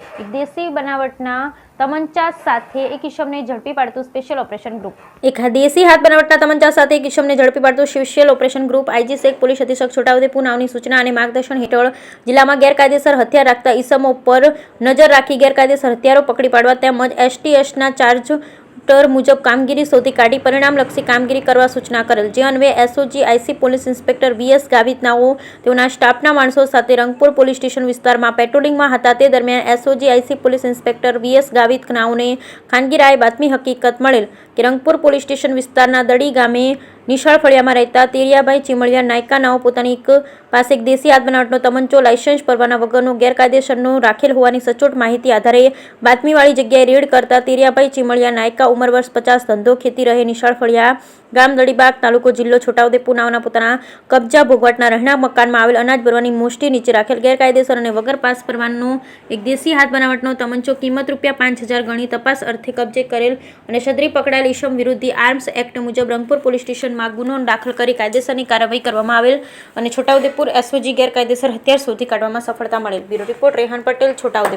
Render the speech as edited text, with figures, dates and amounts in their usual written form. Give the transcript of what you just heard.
એક દેશી બનાવટના તમંચા સાથે એક ઇસમને ઝડપી પાડતું સ્પેશિયલ ઓપરેશન ગ્રુપ. એક દેશી હાથ બનાવટના તમંચા સાથે એક ઇસમને ઝડપી પાડતું special operation group IG Shaikh police અધિક્ષક છોટાઉદેપુર નાઓની સૂચના અને માર્ગદર્શન હેઠળ જિલ્લામાં ગેરકાયદેસર હથિયાર રાખતા ઇસમો પર નજર રાખી ગેરકાયદેસર હથિયારો પકડી પાડવા તેમજ એસટીએસના ચાર્જ મુજબ કામગીરી શોધી કાઢી પરિણામલક્ષી કામગીરી કરવા સૂચના કરેલ. જે અન્વયે SOG IC police inspector VS Gavit નાઓ તેઓના સ્ટાફના માણસો સાથે રંગપુર પોલીસ સ્ટેશન વિસ્તારમાં પેટ્રોલિંગમાં હતા. તે દરમિયાન SOG IC police inspector VS Gavit નાઓને ખાનગી રાહે બાતમી હકીકત મળેલ કે રંગપુર પોલીસ સ્ટેશન વિસ્તારના દડી ગામે નિશાળ ફળિયામાં રહેતા તેરિયાભાઈ ચીમળિયા નાયકા નાઓ પોતાની પાસે એક દેશી હાથ બનાવટનો તમંચો લાયસન્સ પરવાના વગરનો ગેરકાયદેસરનો રાખેલ હોવાની સચોટ માહિતી આધારે બાતમીવાળી જગ્યાએ રેડ કરતા તેરિયાભાઈ ચીમળિયા નાયકા ઉંમર વર્ષ 50 ધંધો ખેતી રહે નિશાળ ફળિયા ગામ દડીબાગ તાલુકો જિલ્લો છોટાઉદેપુર નાઓના પોતાના કબજા ભોગવટના રહેણાંક મકાનમાં આવેલ અનાજ ભરવાની મોસ્ટી નીચે રાખેલ ગેરકાયદેસર અને વગર પાસ પરવાનો એક દેશી હાથ બનાવટનો તમંચો કિંમત ₹5,000 ગણી તપાસ અર્થે કબજે કરેલ અને સદરી પકડાયેલ ઈસમ વિરુદ્ધ આર્મ્સ એક્ટ મુજબ રંગપુર પોલીસ સ્ટેશનમાં ગુનો દાખલ કરી કાયદેસરની કાર્યવાહી કરવામાં આવેલ અને છોટાઉદેપુર એસઓજી ગેરકાયદેસર હથિયાર શોધી કાઢવામાં સફળતા મળેલ. Bureau report Rehan Patel, Chhota Udepur.